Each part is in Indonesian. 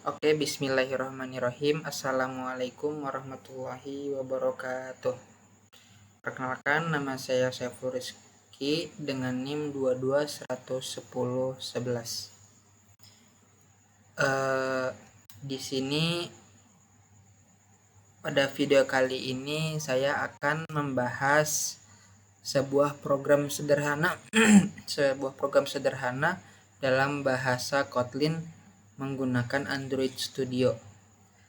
Oke, bismillahirrahmanirrahim. Assalamualaikum warahmatullahi wabarakatuh. Perkenalkan, nama saya Saiful Rizky dengan NIM 221111. Di sini pada video kali ini saya akan membahas sebuah program sederhana dalam bahasa Kotlin menggunakan Android Studio.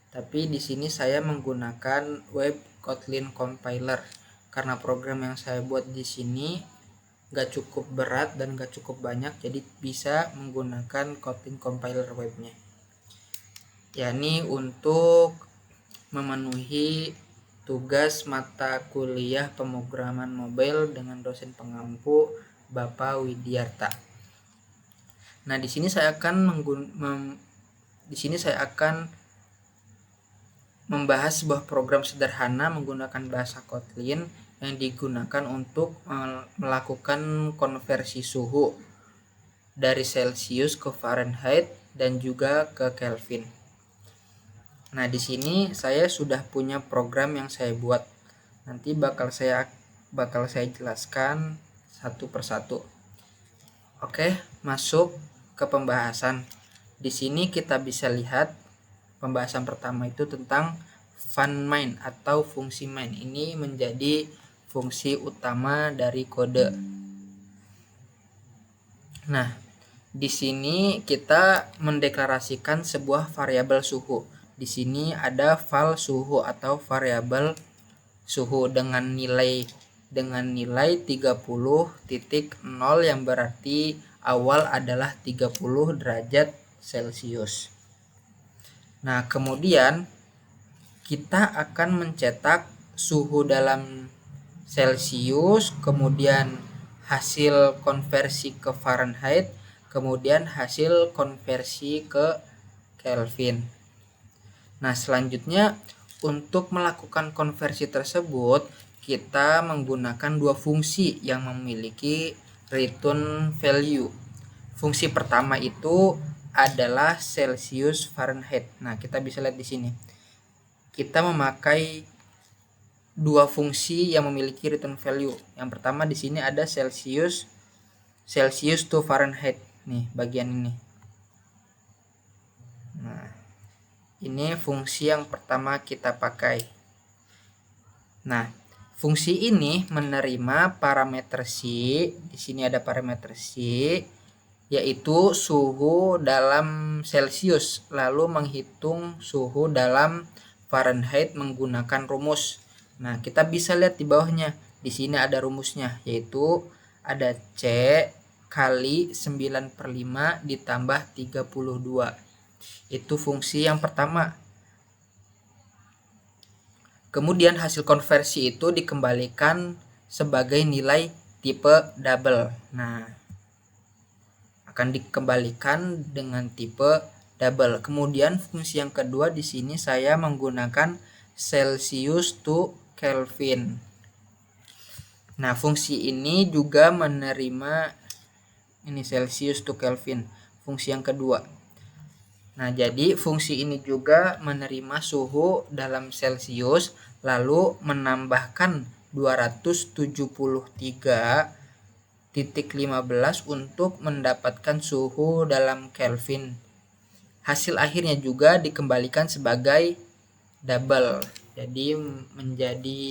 Tapi di sini saya menggunakan Web Kotlin Compiler karena program yang saya buat di sini gak cukup berat dan gak cukup banyak, jadi bisa menggunakan Kotlin Compiler webnya. Yakni untuk memenuhi tugas mata kuliah pemrograman mobile dengan dosen pengampu Bapak Widyarta. Nah, di sini saya akan membahas sebuah program sederhana menggunakan bahasa Kotlin yang digunakan untuk melakukan konversi suhu dari Celsius ke Fahrenheit dan juga ke Kelvin. Nah, di sini saya sudah punya program yang saya buat. Nanti bakal saya jelaskan satu persatu. Oke, masuk ke pembahasan. Di sini kita bisa lihat pembahasan pertama itu tentang funMain atau fungsi main. Ini menjadi fungsi utama dari kode. Nah, di sini kita mendeklarasikan sebuah variabel suhu. Di sini ada val suhu atau variabel suhu dengan nilai 30.0 yang berarti awal adalah 30 derajat Celcius. Nah, kemudian kita akan mencetak suhu dalam Celcius, kemudian hasil konversi ke Fahrenheit, kemudian hasil konversi ke Kelvin. Nah, selanjutnya untuk melakukan konversi tersebut kita menggunakan dua fungsi yang memiliki return value. Fungsi pertama itu adalah Celsius Fahrenheit. Nah, kita bisa lihat di sini. Kita memakai dua fungsi yang memiliki return value. Yang pertama di sini ada Celsius to Fahrenheit. Nih, bagian ini. Nah, ini fungsi yang pertama kita pakai. Nah, fungsi ini menerima parameter C. Di sini ada parameter C, yaitu suhu dalam Celsius, lalu menghitung suhu dalam Fahrenheit menggunakan rumus. Nah, kita bisa lihat di bawahnya. Di sini ada rumusnya, yaitu ada C kali 9/5 ditambah 32. Itu fungsi yang pertama. Kemudian hasil konversi itu dikembalikan sebagai nilai tipe double. Nah, akan dikembalikan dengan tipe double. Kemudian fungsi yang kedua di sini saya menggunakan Celsius to Kelvin. Nah, fungsi ini juga menerima ini Celsius to Kelvin, fungsi yang kedua. Nah, jadi fungsi ini juga menerima suhu dalam Celsius lalu menambahkan 273.15 untuk mendapatkan suhu dalam Kelvin. Hasil akhirnya juga dikembalikan sebagai double. Jadi menjadi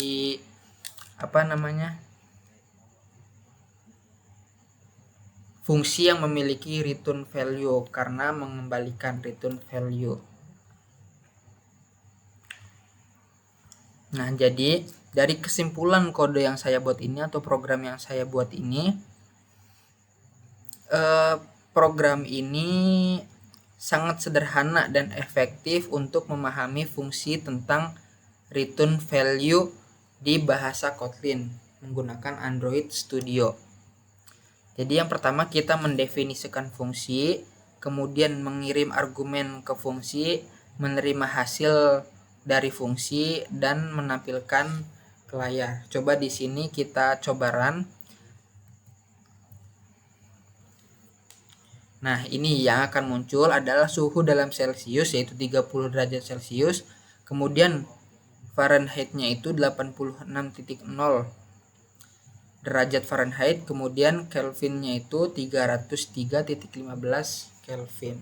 fungsi yang memiliki return value karena mengembalikan return value. Nah, jadi dari kesimpulan kode yang saya buat ini atau program yang saya buat ini, program ini sangat sederhana dan efektif untuk memahami fungsi tentang return value di bahasa Kotlin menggunakan Android Studio. Jadi yang pertama kita mendefinisikan fungsi, kemudian mengirim argumen ke fungsi, menerima hasil dari fungsi, dan menampilkan ke layar. Coba di sini kita coba run. Nah, ini yang akan muncul adalah suhu dalam Celcius yaitu 30 derajat Celcius, kemudian Fahrenheit-nya itu 86,0 derajat Fahrenheit, kemudian Kelvin-nya itu 303,15 Kelvin.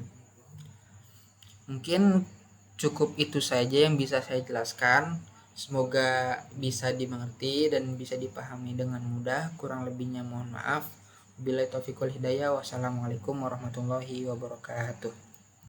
Mungkin cukup itu saja yang bisa saya jelaskan. Semoga bisa dimengerti dan bisa dipahami dengan mudah. Kurang lebihnya mohon maaf. Wabillahi taufiq wal hidayah. Wassalamualaikum warahmatullahi wabarakatuh.